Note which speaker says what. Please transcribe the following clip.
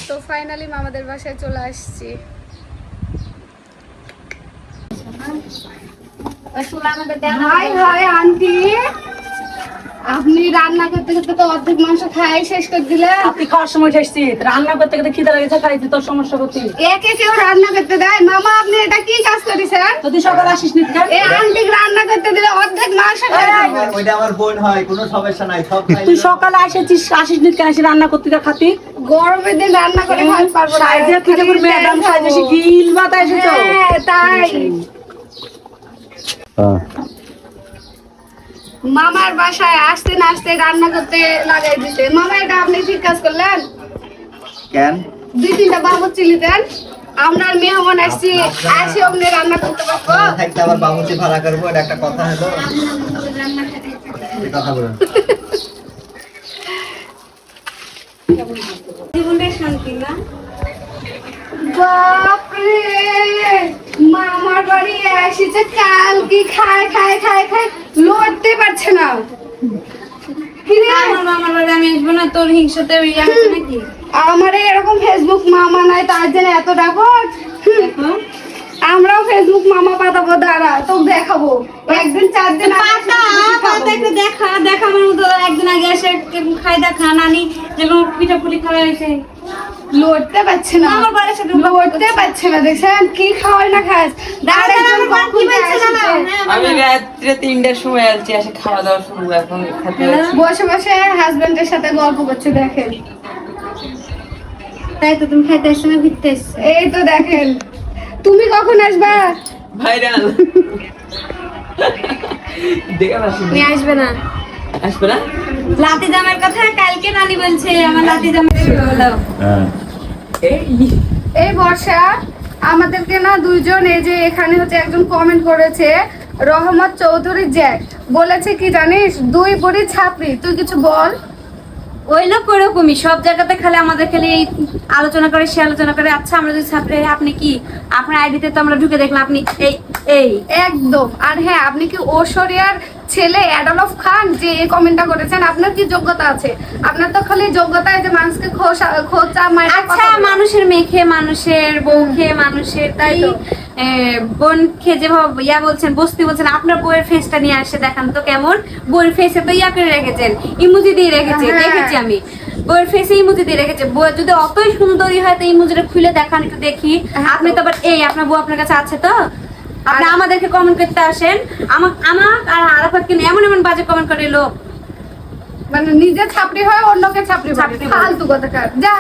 Speaker 1: তো ফাইনালি মামাদের বাসায় চলে আসছি। হাই হাই আন্টি, আপনি রান্না করতে করতে তো অর্ধেক মাংস খাই শেষ করে দিলে।
Speaker 2: আপনি খাওয়ার সময় এসেছি, রান্না করতে করতে খিদে লেগেছে, খাইছি তোর সমস্যা করতে।
Speaker 1: একে কেউ রান্না করতে দেয়? মামা আপনি এটা কি কাজ করেছেন?
Speaker 2: যদি সকালে আসিস নি
Speaker 1: এই আন্টি রান্না করতে দিলে অর্ধেক মাংস খাই।
Speaker 3: ওইটা আমার বোন হয়, কোনো সমস্যা নাই, সব খাই।
Speaker 2: তুই সকালে আসিস নি কেন? এসে রান্না করতে যা খাতি।
Speaker 1: গরমের দিন রান্না করে খাইতে পারবো না।
Speaker 2: সাইজে তুই যখন ম্যাডাম সাইজে এসে গিল মাথা এসেছো।
Speaker 1: হ্যাঁ, তাই মামার বাসায় আসতে না আসতে রান্না করতে লাগাই দিতে। মামা এটা আপনি ঠিক কাজ করলেন।
Speaker 3: কেন?
Speaker 1: 2-3টা বাবুর্চি দেন, আমরা মেহমান আসছি, আসি অমনি রান্না করতে পারবো।
Speaker 3: থাকতে আবার বাবুর্চি ভাড়া করবো, এটা একটা কথা হলো। এই কথা বলেন।
Speaker 1: জীবনের শান্তি না। বাপরে, মামার বাড়ি এসেছে, কাল কি খায় খায় খায় খায় লড়তে পারছে না।
Speaker 4: আমার মামার বাড়ি আমি আসবো না, তোর হিংসাতে নাকি?
Speaker 1: আমার এরকম ফেসবুক মামা নাই, তার জন্য এত ডাকত। আমরাও ফেসবুক মামা পাতাবো, দাঁড়া তো দেখাবো একদিন 4 দিন
Speaker 4: একটু দেখা দেখা আমার মতো একদিন আগে এসে খাই দেখা নানি যেরকম পিঠা পুলি খাওয়া হয়েছে।
Speaker 1: লড়তে পারছে না,
Speaker 4: আমার বাড়ির সাথে
Speaker 1: লড়তে পারছে না। দেখছেন কি খাওয়াই না খাস।
Speaker 4: আমার কি বলছে জানো?
Speaker 5: আমি রাত্রে 3টার সময় আসছি, এসে খাওয়া দাওয়া শুরু, এখন খেতে যাচ্ছি।
Speaker 1: বসে বসে হাজবেন্ডের সাথে গল্প করছে, দেখেন।
Speaker 4: তাই তো তুমি খাইতে আসছো না ঘুরতে আসছো?
Speaker 1: এই তো দেখেন। তুমি কখন আসবা?
Speaker 5: ভাইরাল দেখে আসি,
Speaker 4: তুমি আসবে না?
Speaker 5: আসবে না?
Speaker 4: লাতি জামের কথা কালকে নানি বলছে, আমার লাতি জামের বলো।
Speaker 1: এই বর্ষা আমাদেরকে না দুইজন, এই যে এখানে হচ্ছে একজন কমেন্ট করেছে, রহমত চৌধুরী জ্যাক, বলেছে কি জানিস, 2 বুড়ি ছাপড়ি। তুই কিছু বল।
Speaker 4: ওই লোক ওরকমই সব জায়গাতে খালি আমাদের খালি এই আলোচনা করে, সে আলোচনা করে। আচ্ছা আমরা যদি ছাত্রে, আপনি কি আপনার আইডিতে তো আমরা ঢুকে দেখলাম আপনি এই এই
Speaker 1: একদম। আর হ্যাঁ, আপনি কি ঐশ্বরিয়ার ছেলে অ্যাডলফ খান যে এই কমেন্টটা করেছেন? আপনার কি যোগ্যতা আছে? আপনার তো খালি যোগ্যতায় যে মানুষকে খোঁচা মারা।
Speaker 4: আচ্ছা, মানুষের মেখে, মানুষের বউ খেয়ে, মানুষের তাই বোন খেয়ে যেভাবে ইয়া বলছেন, বস্তি বলছেন, আপনার বউয়ের ফেসটা নিয়ে আসে দেখান তো কেমন। বউয়ের ফেসে তো ইয়া করে রেখেছেন, ইমোজি দিয়ে রেখেছে, দেখেছি আমি। বউয়ের ফেসে ইমোজি দিয়ে রেখেছে। বউ যদি অতই সুন্দরী হয় তো ইমোজিটা খুলে দেখান, একটু দেখি। আপনি তো আবার এই আপনার বউ আপনার কাছে আছে তো আপনি আমাদেরকে কমেন্ট করতে আসেন। আমার আর আরাফাতকে এমন এমন বাজে কমেন্ট করে লোক,
Speaker 1: মানে নিজে ছাপড়ি হয়, অন্যকে ছাপড়ি ফালতু কথা। যা